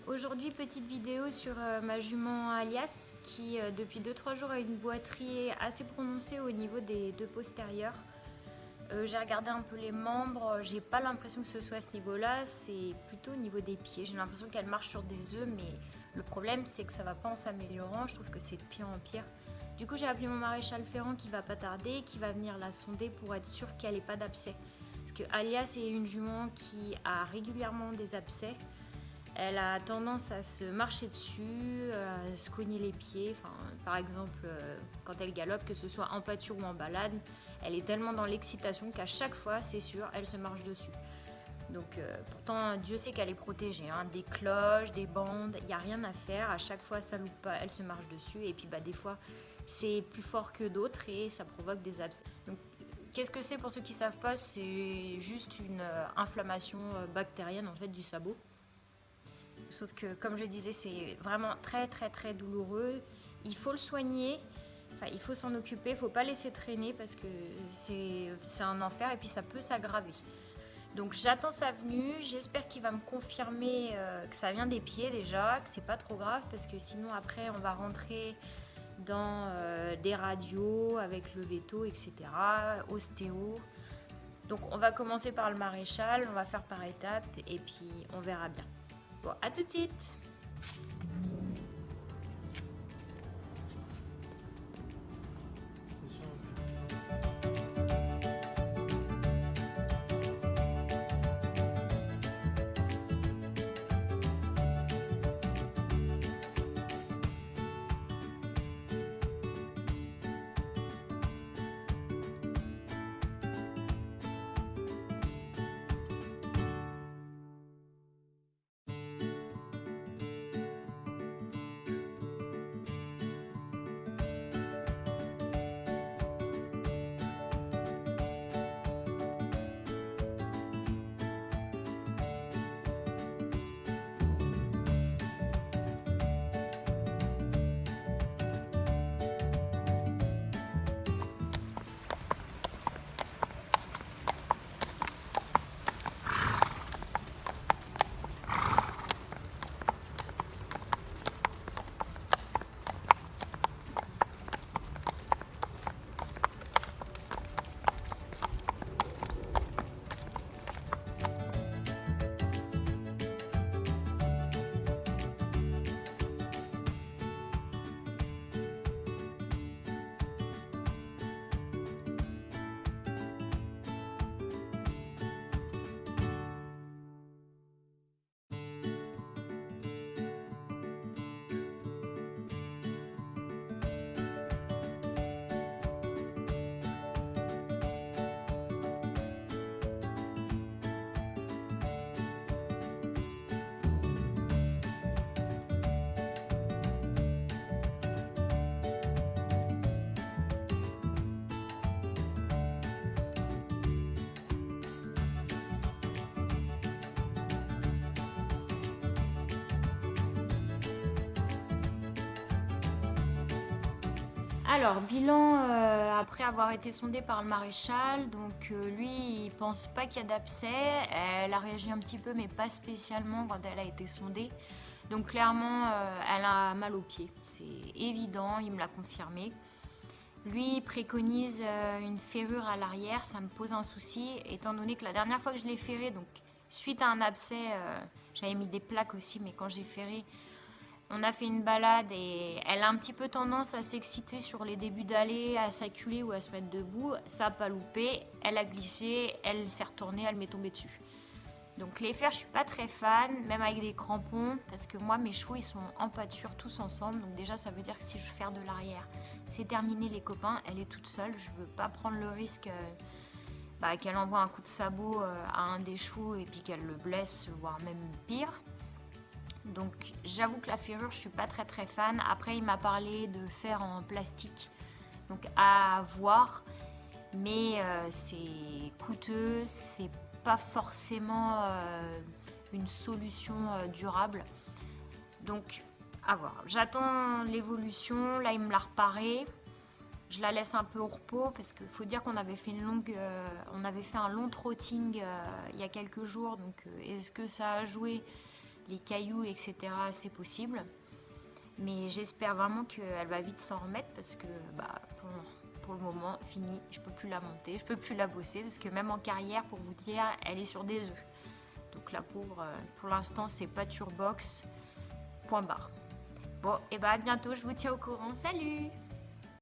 Aujourd'hui, petite vidéo sur ma jument Alias qui depuis 2-3 jours a une boiterie assez prononcée au niveau des deux postérieurs. J'ai regardé un peu les membres, j'ai pas l'impression que ce soit à ce niveau-là, c'est plutôt au niveau des pieds. J'ai l'impression qu'elle marche sur des œufs, mais le problème c'est que ça va pas en s'améliorant, je trouve que c'est de pire en pire. Du coup, j'ai appelé mon maréchal Ferrand qui va pas tarder, qui va venir la sonder pour être sûr qu'elle n'ait pas d'abcès. Parce que Alias est une jument qui a régulièrement des abcès. Elle a tendance à se marcher dessus, à se cogner les pieds. Enfin, par exemple, quand elle galope, que ce soit en pâture ou en balade, elle est tellement dans l'excitation qu'à chaque fois, c'est sûr, elle se marche dessus. Donc pourtant, Dieu sait qu'elle est protégée, hein. Des cloches, des bandes, il n'y a rien à faire. À chaque fois, ça loupe pas, elle se marche dessus. Et puis des fois, c'est plus fort que d'autres et ça provoque des abcès. Donc, qu'est-ce que c'est pour ceux qui ne savent pas? C'est juste une inflammation bactérienne en fait du sabot. Sauf que, comme je disais, c'est vraiment très douloureux. Il faut le soigner, enfin, il faut s'en occuper, il ne faut pas laisser traîner parce que c'est un enfer et puis ça peut s'aggraver. Donc j'attends sa venue, j'espère qu'il va me confirmer que ça vient des pieds déjà, que c'est pas trop grave parce que sinon après on va rentrer dans des radios avec le veto, etc., ostéo. Donc on va commencer par le maréchal, on va faire par étapes et puis on verra bien. Bon, à tout de suite. Alors, bilan après avoir été sondée par le maréchal, donc lui il pense pas qu'il y a d'abcès, elle a réagi un petit peu mais pas spécialement quand elle a été sondée. Donc clairement elle a mal aux pieds, c'est évident, il me l'a confirmé. Lui il préconise une ferrure à l'arrière, ça me pose un souci étant donné que la dernière fois que je l'ai ferré, donc suite à un abcès, j'avais mis des plaques aussi mais quand j'ai ferré, on a fait une balade et elle a un petit peu tendance à s'exciter sur les débuts d'allée, à s'acculer ou à se mettre debout. Ça n'a pas loupé, elle a glissé, elle s'est retournée, elle m'est tombée dessus. Donc les fers, je suis pas très fan, même avec des crampons, parce que moi mes chevaux ils sont en pâture tous ensemble. Donc déjà ça veut dire que si je fais de l'arrière, c'est terminé les copains, elle est toute seule. Je veux pas prendre le risque qu'elle envoie un coup de sabot à un des chevaux et puis qu'elle le blesse, voire même pire. Donc j'avoue que la ferrure je suis pas très fan. Après il m'a parlé de fer en plastique, donc à voir, mais c'est coûteux, c'est pas forcément une solution durable, donc à voir. J'attends l'évolution, là il me l'a reparé, je la laisse un peu au repos parce qu'il faut dire qu'on avait fait on avait fait un long trotting il y a quelques jours, donc est-ce que ça a joué? les cailloux, etc., c'est possible. Mais j'espère vraiment qu'elle va vite s'en remettre parce que pour le moment, fini, je peux plus la monter, je peux plus la bosser parce que même en carrière, pour vous dire, elle est sur des œufs. Donc la pauvre, pour l'instant, c'est pas turbox, point barre. Bon, et à bientôt, je vous tiens au courant. Salut!